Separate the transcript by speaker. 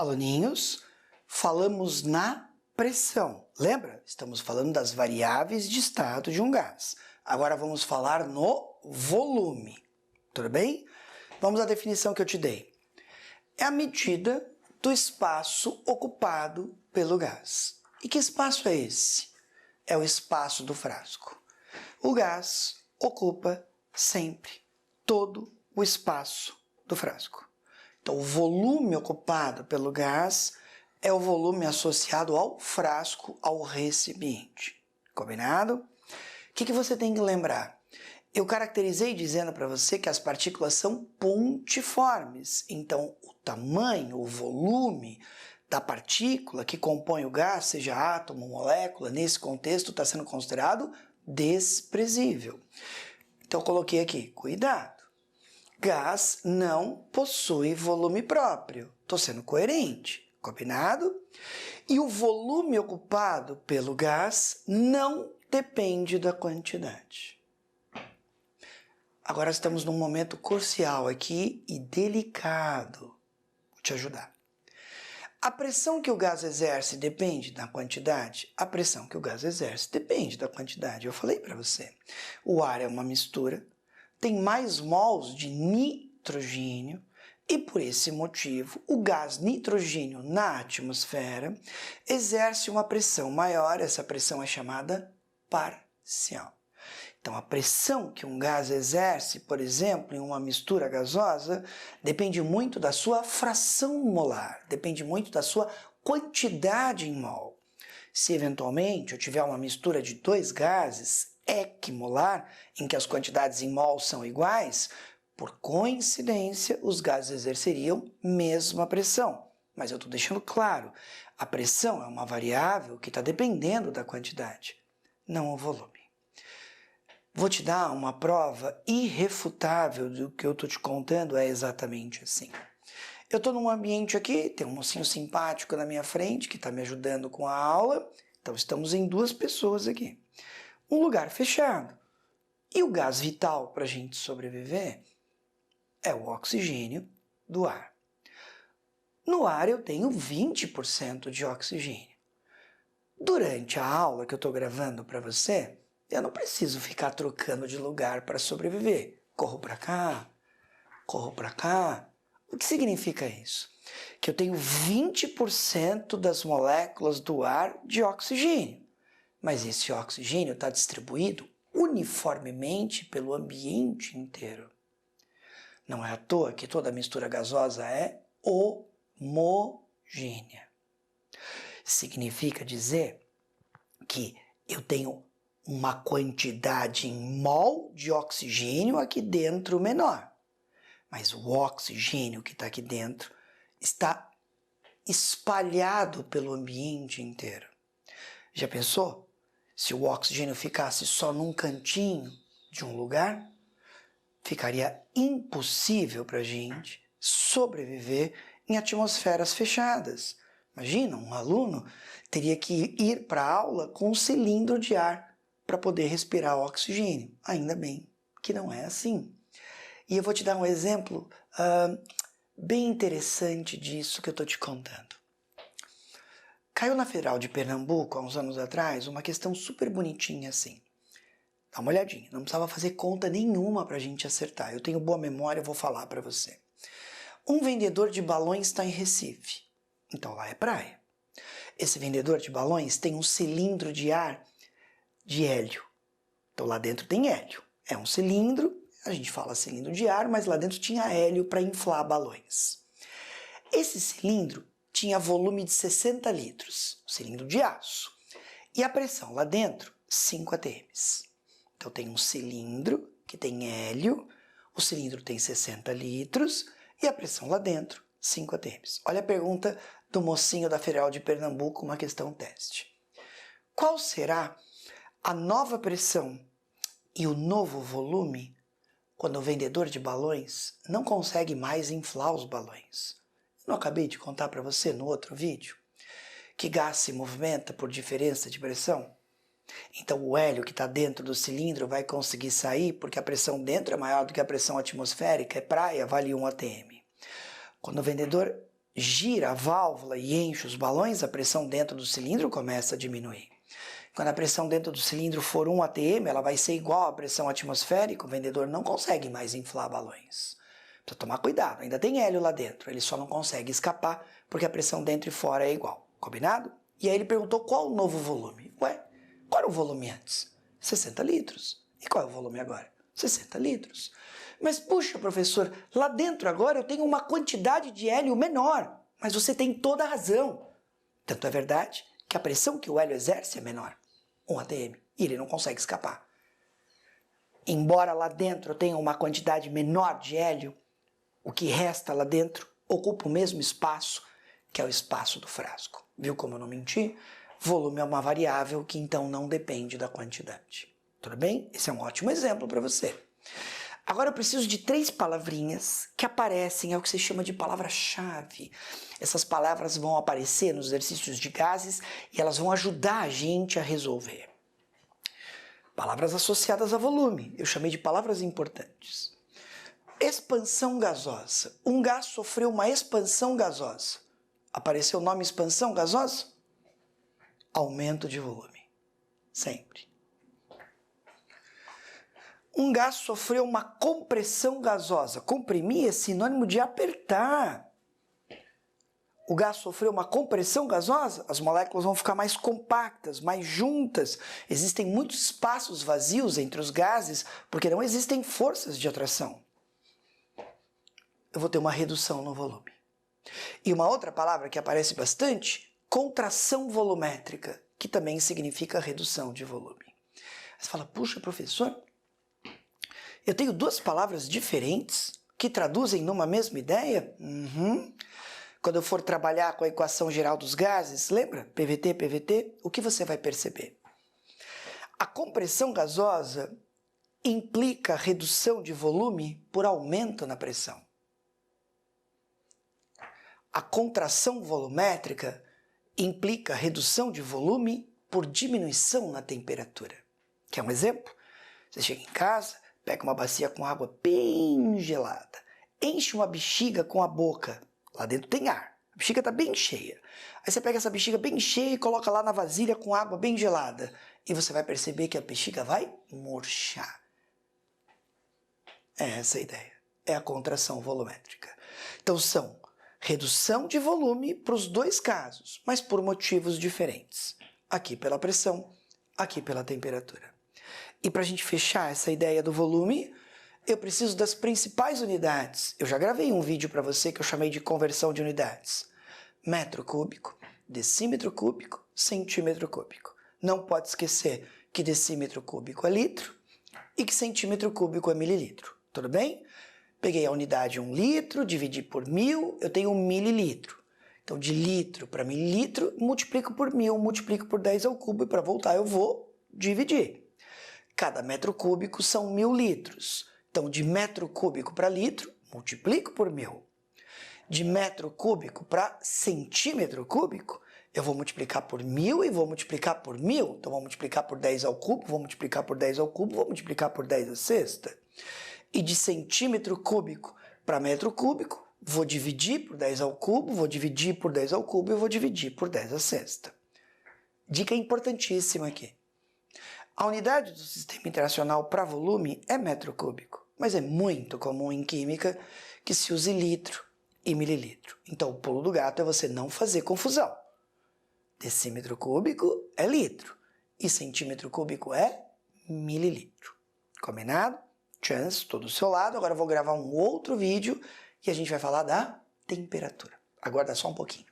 Speaker 1: Aluninhos, falamos na pressão. Lembra? Estamos falando das variáveis de estado de um gás. Agora vamos falar no volume. Tudo bem? Vamos à definição que eu te dei. É a medida do espaço ocupado pelo gás. E que espaço é esse? É o espaço do frasco. O gás ocupa sempre todo o espaço do frasco. Então, o volume ocupado pelo gás é o volume associado ao frasco, ao recipiente. Combinado? O que você tem que lembrar? Eu caracterizei dizendo para você que as partículas são pontiformes. Então, o tamanho, o volume da partícula que compõe o gás, seja átomo, molécula, nesse contexto está sendo considerado desprezível. Então, eu coloquei aqui, cuidado. Gás não possui volume próprio. Estou sendo coerente, combinado? E o volume ocupado pelo gás não depende da quantidade. Agora estamos num momento crucial aqui e delicado. Vou te ajudar. A pressão que o gás exerce depende da quantidade? A pressão que o gás exerce depende da quantidade. Eu falei para você. O ar é uma mistura, tem mais mols de nitrogênio e, por esse motivo, o gás nitrogênio na atmosfera exerce uma pressão maior. Essa pressão é chamada parcial. Então, a pressão que um gás exerce, por exemplo, em uma mistura gasosa, depende muito da sua fração molar, depende muito da sua quantidade em mol. Se eventualmente eu tiver uma mistura de dois gases equimolar, em que as quantidades em mol são iguais, por coincidência, os gases exerceriam mesma pressão. Mas eu estou deixando claro, a pressão é uma variável que está dependendo da quantidade, não o volume. Vou te dar uma prova irrefutável do que eu estou te contando é exatamente assim. Eu estou num ambiente aqui, tem um mocinho simpático na minha frente que está me ajudando com a aula, então estamos em duas pessoas aqui. Um lugar fechado. E o gás vital para a gente sobreviver é o oxigênio do ar. No ar eu tenho 20% de oxigênio. Durante a aula que eu estou gravando para você, eu não preciso ficar trocando de lugar para sobreviver. Corro para cá, corro para cá. O que significa isso? Que eu tenho 20% das moléculas do ar de oxigênio. Mas esse oxigênio está distribuído uniformemente pelo ambiente inteiro. Não é à toa que toda mistura gasosa é homogênea. Significa dizer que eu tenho uma quantidade em mol de oxigênio aqui dentro menor. Mas o oxigênio que está aqui dentro está espalhado pelo ambiente inteiro. Já pensou? Se o oxigênio ficasse só num cantinho de um lugar, ficaria impossível para a gente sobreviver em atmosferas fechadas. Imagina, um aluno teria que ir para a aula com um cilindro de ar para poder respirar oxigênio. Ainda bem que não é assim. E eu vou te dar um exemplo bem interessante disso que eu estou te contando. Caiu na Federal de Pernambuco, há uns anos atrás, uma questão super bonitinha assim. Dá uma olhadinha, não precisava fazer conta nenhuma para a gente acertar. Eu tenho boa memória, eu vou falar para você. Um vendedor de balões está em Recife. Então lá é praia. Esse vendedor de balões tem um cilindro de ar de hélio. Então lá dentro tem hélio. É um cilindro, a gente fala cilindro de ar, mas lá dentro tinha hélio para inflar balões. Esse cilindro tinha volume de 60 litros, um cilindro de aço. E a pressão lá dentro, 5 atm. Então tem um cilindro que tem hélio, o cilindro tem 60 litros e a pressão lá dentro, 5 atm. Olha a pergunta do mocinho da Federal de Pernambuco, uma questão teste. Qual será a nova pressão e o novo volume quando o vendedor de balões não consegue mais inflar os balões? Eu não acabei de contar para você no outro vídeo que gás se movimenta por diferença de pressão? Então o hélio que está dentro do cilindro vai conseguir sair porque a pressão dentro é maior do que a pressão atmosférica, é praia, vale 1 atm. Quando o vendedor gira a válvula e enche os balões, a pressão dentro do cilindro começa a diminuir. Quando a pressão dentro do cilindro for 1 atm, ela vai ser igual à pressão atmosférica, o vendedor não consegue mais inflar balões. Precisa tomar cuidado, ainda tem hélio lá dentro, ele só não consegue escapar porque a pressão dentro e fora é igual, combinado? E aí ele perguntou qual o novo volume. Ué, qual era o volume antes? 60 litros. E qual é o volume agora? 60 litros. Mas puxa, professor, lá dentro agora eu tenho uma quantidade de hélio menor, mas você tem toda a razão. Tanto é verdade que a pressão que o hélio exerce é menor, 1 atm, e ele não consegue escapar. Embora lá dentro eu tenha uma quantidade menor de hélio, o que resta lá dentro ocupa o mesmo espaço, que é o espaço do frasco. Viu como eu não menti? Volume é uma variável que então não depende da quantidade. Tudo bem? Esse é um ótimo exemplo para você. Agora eu preciso de 3 palavrinhas que aparecem, é o que se chama de palavra-chave. Essas palavras vão aparecer nos exercícios de gases e elas vão ajudar a gente a resolver. Palavras associadas a volume, eu chamei de palavras importantes. Expansão gasosa. Um gás sofreu uma expansão gasosa. Apareceu o nome expansão gasosa? Aumento de volume. Sempre. Um gás sofreu uma compressão gasosa. Comprimir é sinônimo de apertar. O gás sofreu uma compressão gasosa, as moléculas vão ficar mais compactas, mais juntas. Existem muitos espaços vazios entre os gases porque não existem forças de atração. Eu vou ter uma redução no volume. E uma outra palavra que aparece bastante, contração volumétrica, que também significa redução de volume. Você fala, puxa, professor, eu tenho 2 palavras diferentes que traduzem numa mesma ideia? Quando eu for trabalhar com a equação geral dos gases, lembra? PVT, PVT, o que você vai perceber? A compressão gasosa implica redução de volume por aumento na pressão. A contração volumétrica implica redução de volume por diminuição na temperatura. Quer um exemplo? Você chega em casa, pega uma bacia com água bem gelada, enche uma bexiga com a boca, lá dentro tem ar, a bexiga está bem cheia. Aí você pega essa bexiga bem cheia e coloca lá na vasilha com água bem gelada, e você vai perceber que a bexiga vai murchar. É essa a ideia, é a contração volumétrica. Então são redução de volume para os 2 casos, mas por motivos diferentes. Aqui pela pressão, aqui pela temperatura. E para a gente fechar essa ideia do volume, eu preciso das principais unidades. Eu já gravei um vídeo para você que eu chamei de conversão de unidades. Metro cúbico, decímetro cúbico, centímetro cúbico. Não pode esquecer que decímetro cúbico é litro e que centímetro cúbico é mililitro. Tudo bem? Peguei a unidade 1 litro, dividi por 1000, eu tenho 1 mililitro. Então, de litro para mililitro, multiplico por 1000, multiplico por 10 ao cubo, e para voltar eu vou dividir. Cada metro cúbico são 1000 litros. Então, de metro cúbico para litro, multiplico por 1000. De metro cúbico para centímetro cúbico, eu vou multiplicar por 1000 e vou multiplicar por 1000. Então, vou multiplicar por 10 ao cubo, vou multiplicar por 10 ao cubo, vou multiplicar por 10 à sexta. E de centímetro cúbico para metro cúbico, vou dividir por 10 ao cubo, vou dividir por 10 ao cubo e vou dividir por 10 à sexta. Dica importantíssima aqui. A unidade do sistema internacional para volume é metro cúbico, mas é muito comum em química que se use litro e mililitro. Então o pulo do gato é você não fazer confusão. Decímetro cúbico é litro e centímetro cúbico é mililitro. Combinado? Chance, estou do seu lado. Agora eu vou gravar um outro vídeo e a gente vai falar da temperatura. Aguarda só um pouquinho.